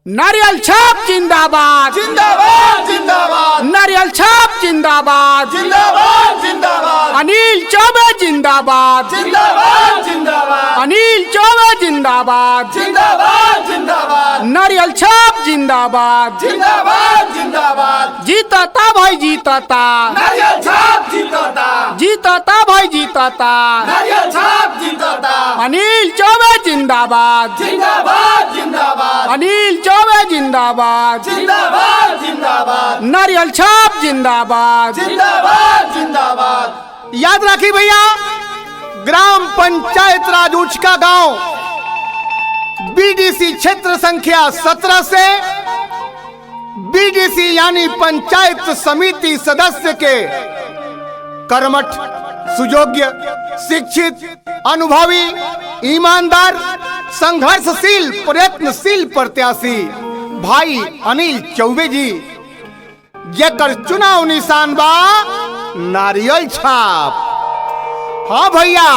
नारियल छाप जिंदाबाद जिंदाबाद जिंदाबाद नारियल छाप जिंदाबाद जिंदाबाद जिंदाबाद अनिल चौबे जिंदाबाद जिंदाबाद जिंदाबाद अनिल चौबे जिंदाबाद जिंदाबाद जिंदाबाद नारियल छाप जिंदाबाद जिंदाबाद जिंदाबाद जीतता भाई जीतता नारियल छाप जीतता जीतता भाई जीतता नारियल छाप जीतता अनिल चौबे जिंदाबाद जिंदाबाद जिंदाबाद अनिल चौबे जिंदाबाद जिंदाबाद जिंदाबाद नारियल छाप जिंदाबाद जिंदाबाद जिंदाबाद। याद रखी भैया, ग्राम पंचायत राज उचका गांव बीडीसी क्षेत्र संख्या 17 से बीडीसी यानी पंचायत समिति सदस्य के कर्मठ, सुयोग्य, शिक्षित, अनुभवी, ईमानदार, संघर्षशील, प्रयत्नशील प्रत्याशी भाई अनिल चौबे जी जेकर चुनाव निशान बा नारियल छाप। हाँ भैया,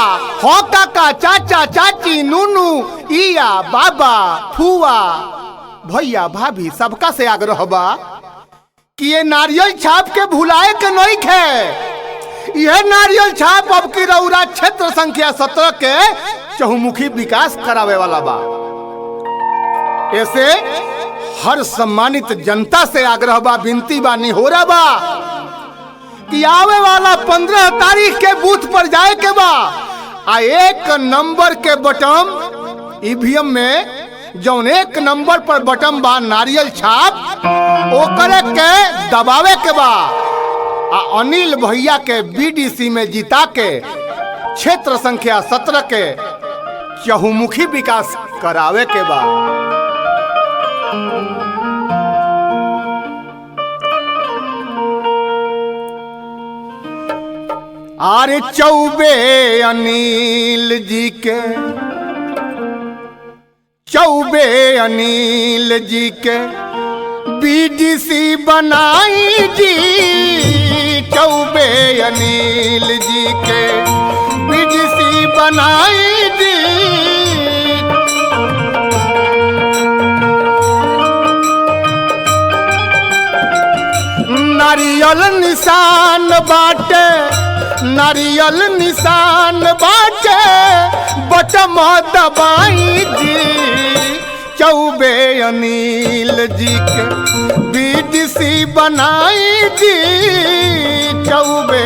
हो काका, चाचा, चाची, नूनू, इया, बाबा, फुआ, भैया, भाभी, सबका से आग्रह बा कि ये नारियल छाप के भुलाए के नहीं खे। यह नारियल छाप अब की रौरा क्षेत्र संख्या 17 के चहुमुखी विकास करावे वाला बा। ऐसे हर सम्मानित जनता से आग्रह बा, विनती बा, निहोरा बा कि आवे वाला 15 तारीख के बूथ पर जाए के बा आ 1 नंबर के बटन ईवीएम में जौन 1 नंबर पर बटन बा नारियल छाप ओकरे के दबावे के बा आ अनिल भैया के बीडीसी में जिता के क्षेत्र संख्या 17 के चहुमुखी विकास करावे के बा। अरे चौबे अनिल जी के, चौबे अनिल जी के बीडीसी बनाई जी, चौबे अनिल जी के बीडीसी बनाई जी। नारियल निशान बाटे, नारियल निशान बाटे, बटम दबाई जी, चौबे अनिल जी के बीडीसी बनाई जी, चौबे।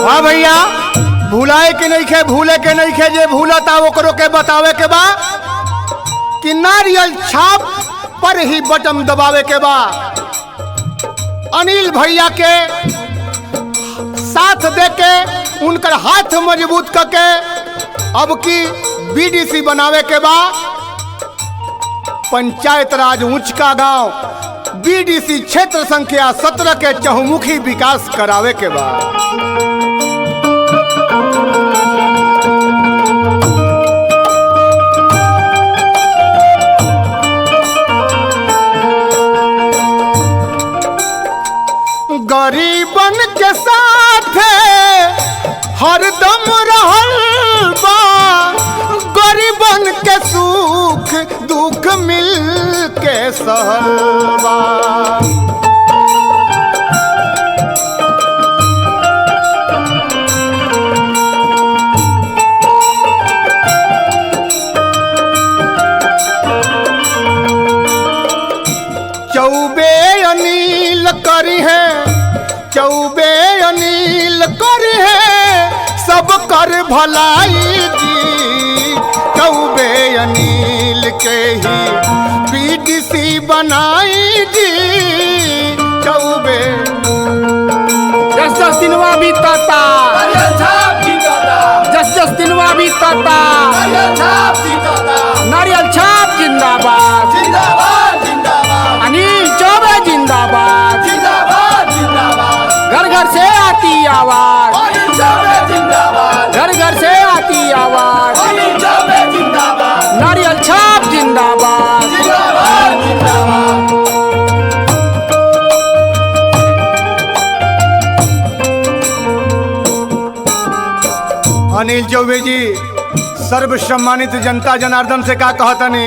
हाँ भैया, भूलाए के नहीं खे, भूले के नहीं खे, जे भूलता ओकरो के बतावे के बा कि नारियल छाप पर ही बटन दबावे के बा। अनिल भैया के साथ दे के उनकर हाथ मजबूत करके अब की बीडीसी बनावे के बा। पंचायत राज उचका गांव बीडीसी क्षेत्र संख्या 17 के चहुमुखी विकास करावे के बा। गरीबन के साथ हरदम रहल बा, गरीबन के सुख दुख मिल के सहल बा। चौबे अनिल करी है, चौबे अनिल करी है, सब कर भलाई जी, चौबे अनिल के ही बीडीसी बनाई जी, चौबे। जस जस दिनवा बीतता, नारियल छाप जीतता, जस जस दिनवा बीतता, नारियल छाप जीतता, नारियल छाप जिंदाबाद जिंदाबाद जिंदाबाद अनिल चौबे जी सर्व सम्मानित जनता जनार्दन से का कहता ने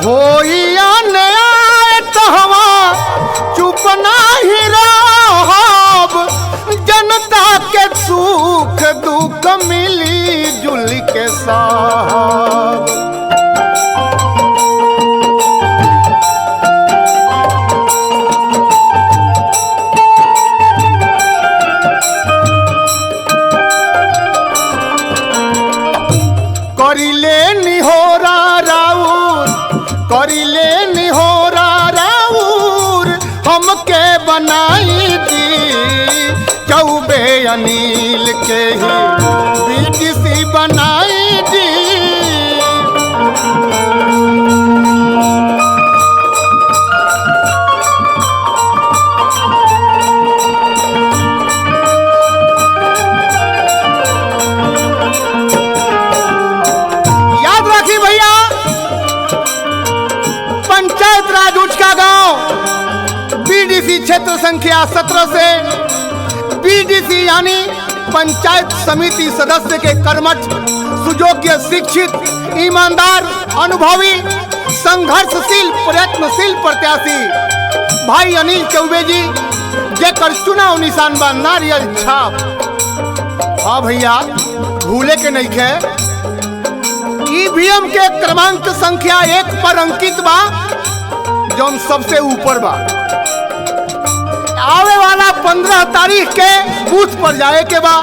होइया नया कहवा चुप नाही रहब जनता के सुख दुख मिली जुल के साहब करिले निहोरा राउर करिले निहोरा राउर हमके बनाई दी चौबे अनिल के ही बीडीसी बनाई दी याद रखी भैया पंचायत राज उचका गांव बीडीसी क्षेत्र संख्या 17 से बीडीसी यानी पंचायत समिति सदस्य के कर्मठ सुयोग्य शिक्षित ईमानदार अनुभवी संघर्षशील प्रयत्नशील प्रत्याशी भाई अनिल चौबे जी जेकर चुनाव निशान बा नारियल छाप। हाँ भैया भूले के नहीं खे ईवीएम के क्रमांक संख्या 1 पर अंकित बा जौन सबसे ऊपर बा। आवे वाला 15 तारीख के बूथ पर जाए के बा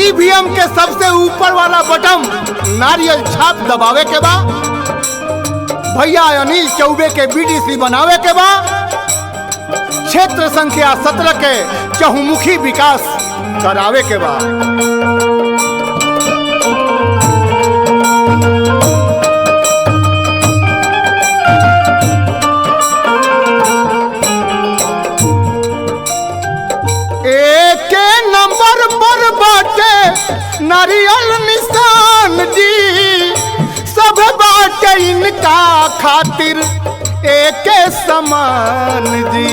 ईवीएम के सबसे ऊपर वाला बटन नारियल छाप दबावे के बा भैया अनिल चौबे के बीडीसी बनावे के बा क्षेत्र संख्या 17 के चहुमुखी विकास करावे के बा। एक नंबर पर बाटे नारियल निशान जी सब बाटे इनका खातिर एक समान जी।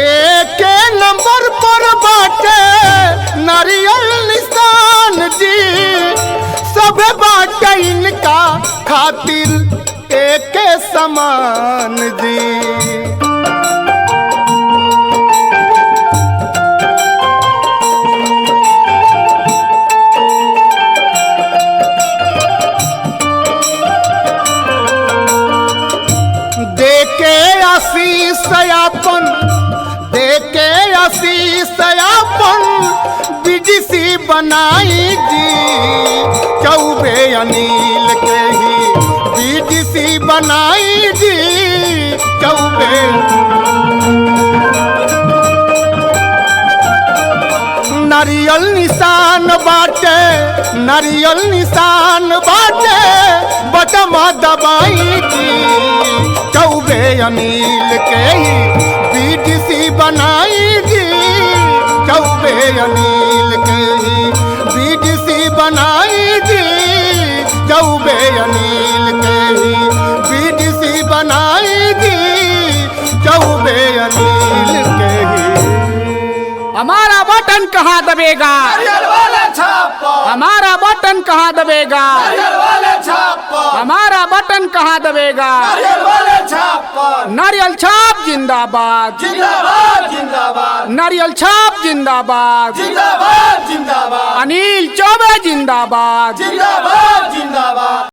एक नंबर पर बाटे नारियल निशान जी सब बाटे इनका खातिर एक समान जी। देके आशीष यापन देके आशीष यापन बीडीसी बनाई जी चौबे अनिल के ही बीडीसी बनाई जी चौबे। नारियल निशान बाटे नारियल निशान बाटे बटमा दबाई जी चौबे अनिल के ही बीडीसी बनाई जी चौबे अनिल के ही बीडीसी बनाई जी चौबे अनिल के ही बीडीसी बनाई जी चौबे अनिल के ही। हमारा बटन कहाँ दबेगा नारियल वाले छाप हमारा बटन कहाँ दबेगा नारियल वाले छाप हमारा बटन कहाँ दबेगा नारियल वाले छाप नारियल छाप जिंदाबाद जिंदाबाद जिंदाबाद नारियल छाप जिंदाबाद जिंदाबाद जिंदाबाद अनिल चौबे जिंदाबाद जिंदाबाद जिंदाबाद।